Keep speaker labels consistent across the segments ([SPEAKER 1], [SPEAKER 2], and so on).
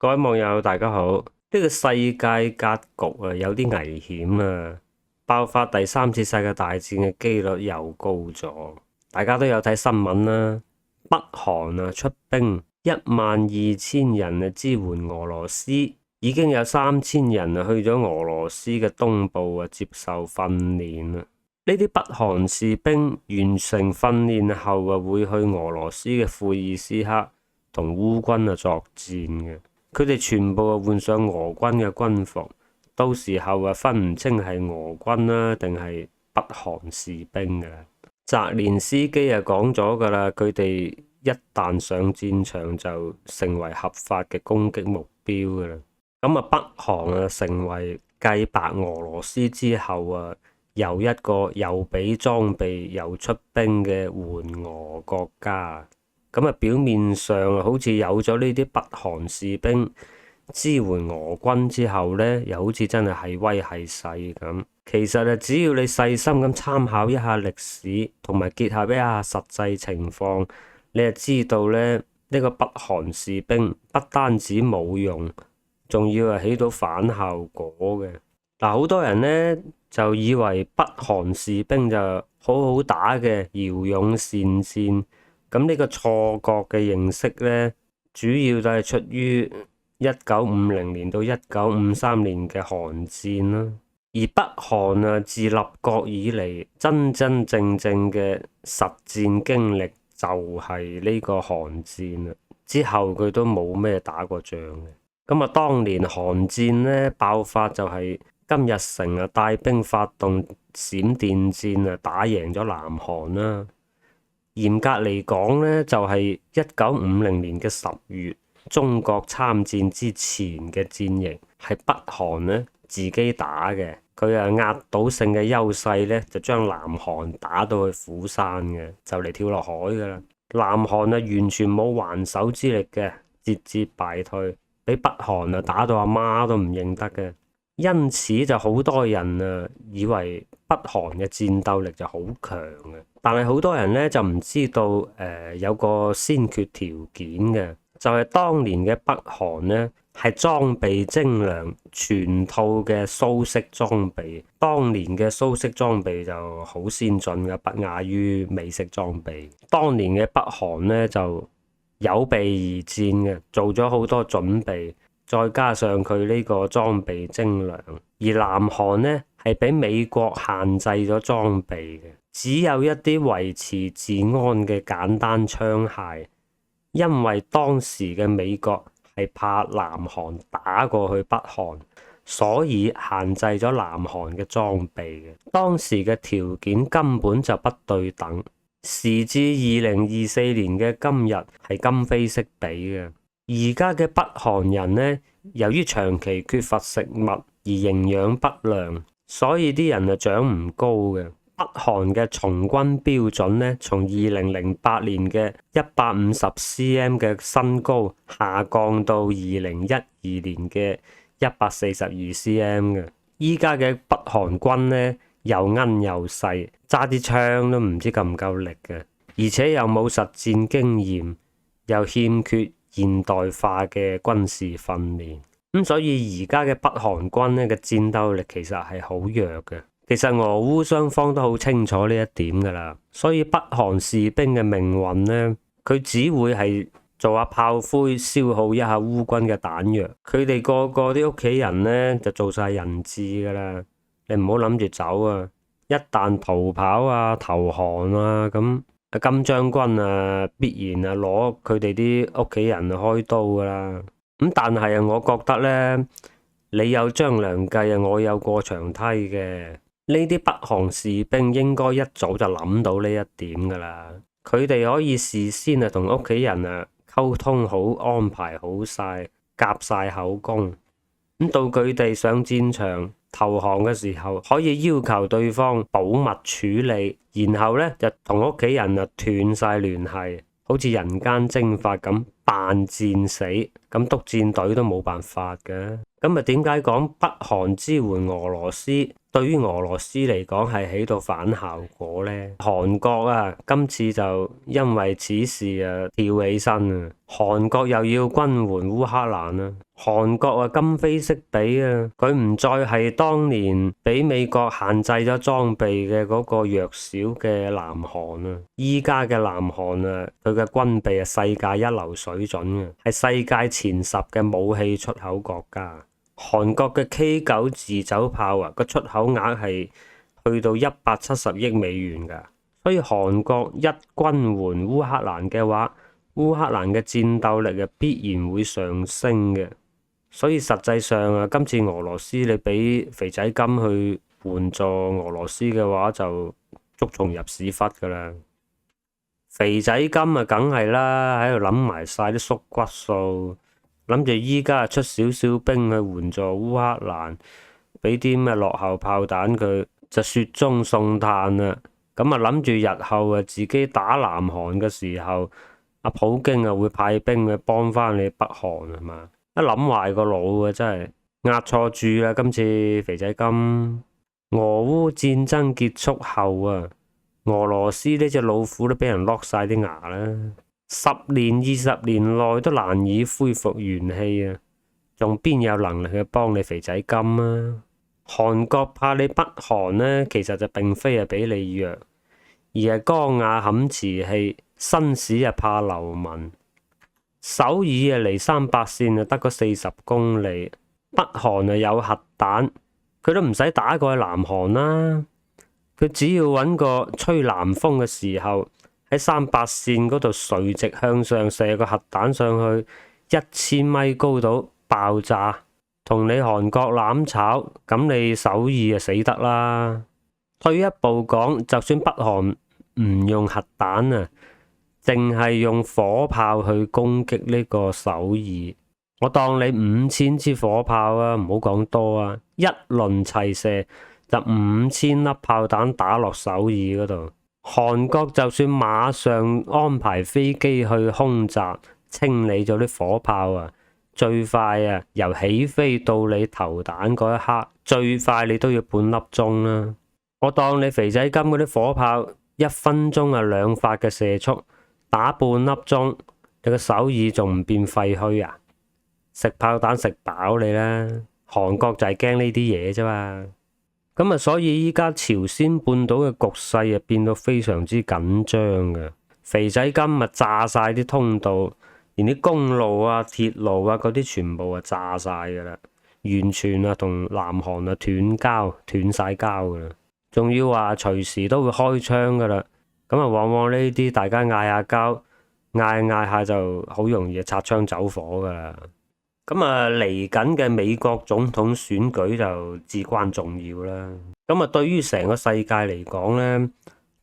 [SPEAKER 1] 各位網友大家好，呢個世界格局有啲危險啊！爆發第三次世界大戰嘅機率又高咗，大家都有睇新聞啦。北韓出兵12000人支援俄羅斯，已經有3000人去咗俄羅斯嘅東部接受訓練啦。呢啲北韓士兵完成訓練後會去俄羅斯嘅庫爾斯克同烏軍作戰嘅。佢哋全部換上俄軍嘅軍服，到時候分唔清係俄軍啦定係北韓士兵噶啦。澤連斯基講咗噶啦，佢哋一旦上戰場就成為合法嘅攻擊目標噶啦。咁北韓成為繼白俄羅斯之後又一個又俾裝備又出兵嘅援俄國家。咁表面上好似有咗呢啲北韓士兵支援俄軍之後呢，又好似真係係威係勢咁。其實只要你細心咁參考一下歷史，同埋結合一下實際情況，你就知道咧，呢個北韓士兵不單止冇用，仲要起到反效果嘅。嗱，好多人呢就以為北韓士兵就好好打嘅，驍勇善戰。咁呢個錯覺嘅認識呢，主要就係出於1950年到1953年嘅韓戰啦。而北韓自立國以嚟，真真正正嘅實戰經歷就係呢個韓戰啦。之後佢都冇咩打過仗嘅。咁當年韓戰呢爆發就係金日成帶兵發動閃電戰打贏咗南韓啦。嚴格嚟講呢，就係1950年嘅10月，中國參戰之前嘅戰役係北韓呢自己打嘅，佢壓倒性嘅優勢呢，就將南韓打到去釜山嘅，就嚟跳落海噶啦。南韓完全冇還手之力嘅，節節敗退，俾北韓打到阿媽都唔認得嘅。因此就好多人以為北韓嘅戰鬥力就好強嘅，但係好多人呢就唔知道有個先決條件嘅，就係當年嘅北韓呢係裝備精良，全套嘅蘇式裝備。當年嘅蘇式裝備就好先進嘅，不亞於美式裝備。當年嘅北韓呢就有備而戰嘅，做咗好多準備。再加上佢呢個裝備精良，而南韓呢係俾美國限制咗裝備嘅，只有一啲維持治安嘅簡單槍械。因為當時嘅美國係怕南韓打過去北韓，所以限制咗南韓嘅裝備嘅。當時嘅條件根本就不對等，時至2024年嘅今日係今非昔比嘅。而家嘅北韓人呢，由於長期缺乏食物而營養不良，所以啲人長唔高嘅。北韓嘅從軍標準呢，從2008年嘅150cm 嘅身高下降到2012年嘅142cm 嘅。依家嘅北韓軍呢，又奀又細，揸啲槍都唔知夠唔夠力嘅，而且又冇實戰經驗，又欠缺現代化嘅軍事訓練，咁所以而家嘅北韓軍呢嘅戰鬥力其實係好弱嘅。其實俄烏雙方都好清楚呢一點噶啦，所以北韓士兵嘅命運呢，佢只會係做下炮灰，消耗一下烏軍嘅彈藥。佢哋個個啲屋企人呢，就做晒人質噶啦，你唔好諗住走啊！一旦逃跑投降咁。金將軍必然攞佢哋啲屋企人開刀噶啦。咁但係我覺得呢，你有張良計我有過牆梯嘅。呢啲北韓士兵應該一早就諗到呢一點噶啦。佢哋可以事先同屋企人溝通好，安排好晒，夾晒口供。咁到佢哋上戰場投降嘅時候，可以要求對方保密處理，然後呢，就同屋企人斷晒聯繫，好似人間蒸發咁扮戰死，咁督戰隊都冇辦法嘅。咁點解講北韓支援俄羅斯對於俄羅斯嚟講係起到反效果呢。韓國啊，今次就因為此事啊跳起身啊，韓國又要軍援烏克蘭啦。韓國啊今非昔比啊，佢唔再係當年俾美國限制咗裝備嘅嗰個弱小嘅南韓啊，依家嘅南韓啊，佢嘅軍備係世界一流水準嘅，係世界前10嘅武器出口國家。韓國嘅 K9自走炮啊，個出口額係去到170億美元㗎，所以韓國一軍援烏克蘭嘅話，烏克蘭嘅戰鬥力啊必然會上升嘅。所以實際上啊，今次俄羅斯你俾肥仔金去援助俄羅斯嘅話，就捉蟲入屎忽㗎啦。肥仔金啊，梗係啦，喺度諗埋晒啲縮骨數。諗住依家出少少兵去援助烏克蘭，俾啲咩落後炮彈佢，就雪中送炭啦。咁啊諗住日後啊自己打南韓嘅時候，阿普京啊會派兵去幫翻你北韓係嘛？一諗壞個腦啊，真係壓錯注啦！今次肥仔金，俄烏戰爭結束後啊，俄羅斯呢隻老虎都俾人剝晒啲牙啦。10年20年內都難以恢復元氣啊，仲邊有能力去幫你肥仔金啊？韓國怕你北韓呢，其實就並非係比你弱，而係江亞冚瓷器，紳士啊怕流民。首爾啊離300線啊得個40公里，北韓啊有核彈，佢都唔使打過去南韓啦，佢只要揾個吹南風嘅時候，喺300線嗰度垂直向上射個核彈上去，1000米高度爆炸，同你韓國攬炒，咁你首爾啊死得啦。退一步講，就算北韓唔用核彈啊，淨係用火炮去攻擊呢個首爾，我當你5000支火炮啊，唔好講多啊，一輪齊射就5000粒炮彈打落首爾嗰度。韓國就算馬上安排飛機去空襲清理咗啲火炮啊，最快啊由起飛到你投彈嗰一刻，最快你都要半粒鐘啦。我當你肥仔金嗰啲火炮1分鐘啊2發嘅射速，打半粒鐘，你個首爾仲唔變廢墟啊？食炮彈食飽你啦！韓國就係驚呢啲嘢啫嘛。咁啊，所以依家朝鮮半島嘅局勢啊變到非常之緊張嘅。肥仔金啊炸晒啲通道，連啲公路啊、鐵路啊嗰啲全部啊炸晒噶啦，完全啊同南韓啊斷晒交噶啦，仲要話隨時都會開槍噶啦。咁啊，往往呢啲大家嗌下交，嗌下就好容易擦槍走火噶啦。咁啊，嚟緊嘅美國總統選舉就至關重要啦。咁啊，對於成個世界嚟講呢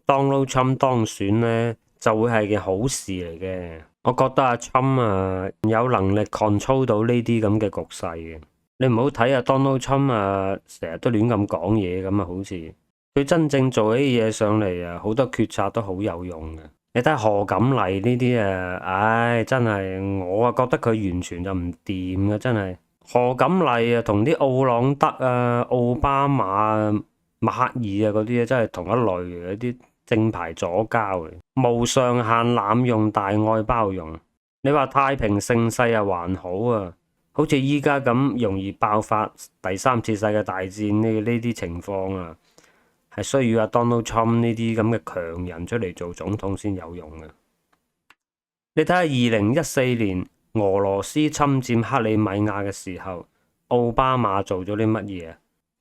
[SPEAKER 1] ，Donald Trump 當選呢就會係件好事嚟嘅。我覺得阿 Trump 啊有能力 control 到呢啲咁嘅局勢嘅。你唔好睇啊 Donald Trump 啊，成日都亂咁講嘢咁啊，好似佢真正做起嘢上嚟啊，好多決策都好有用嘅。你睇下賀錦麗呢啲啊，唉，真係我啊覺得佢完全就唔掂嘅，真係。賀錦麗啊，同啲奧朗德啊、奧巴馬啊、默克爾啊嗰啲啊，真係同一類嘅一啲正牌左膠嚟，無上限濫用大愛包容。你話太平盛世啊還好啊，好似依家咁容易爆發第3次世界大戰呢啲情況啊，係需要阿 Donald Trump 呢啲咁嘅強人出嚟做總統先有用嘅。你睇下2014年俄羅斯侵佔克里米亞嘅時候，奧巴馬做咗啲乜嘢啊？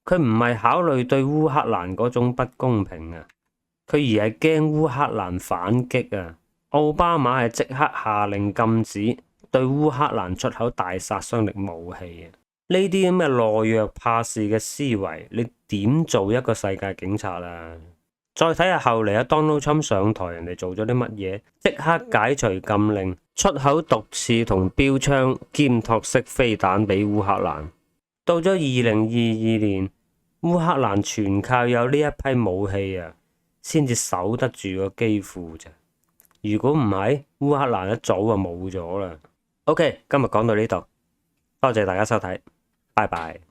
[SPEAKER 1] 佢唔係考慮對烏克蘭嗰種不公平啊，佢而係驚烏克蘭反擊啊。奧巴馬係即刻下令禁止對烏克蘭出口大殺傷力武器啊！呢啲咁嘅懦弱怕事嘅思維，你點做一個世界警察啊？再睇下後嚟啊，Donald Trump 上台，人哋做咗啲乜嘢？即刻解除禁令，出口毒刺同標槍兼托式飛彈俾烏克蘭。到咗2022年，烏克蘭全靠有呢一批武器啊，先至守得住個基輔啫。如果唔係，烏克蘭一早就冇咗啦。OK，今日講到呢度，多謝大家收睇。拜拜。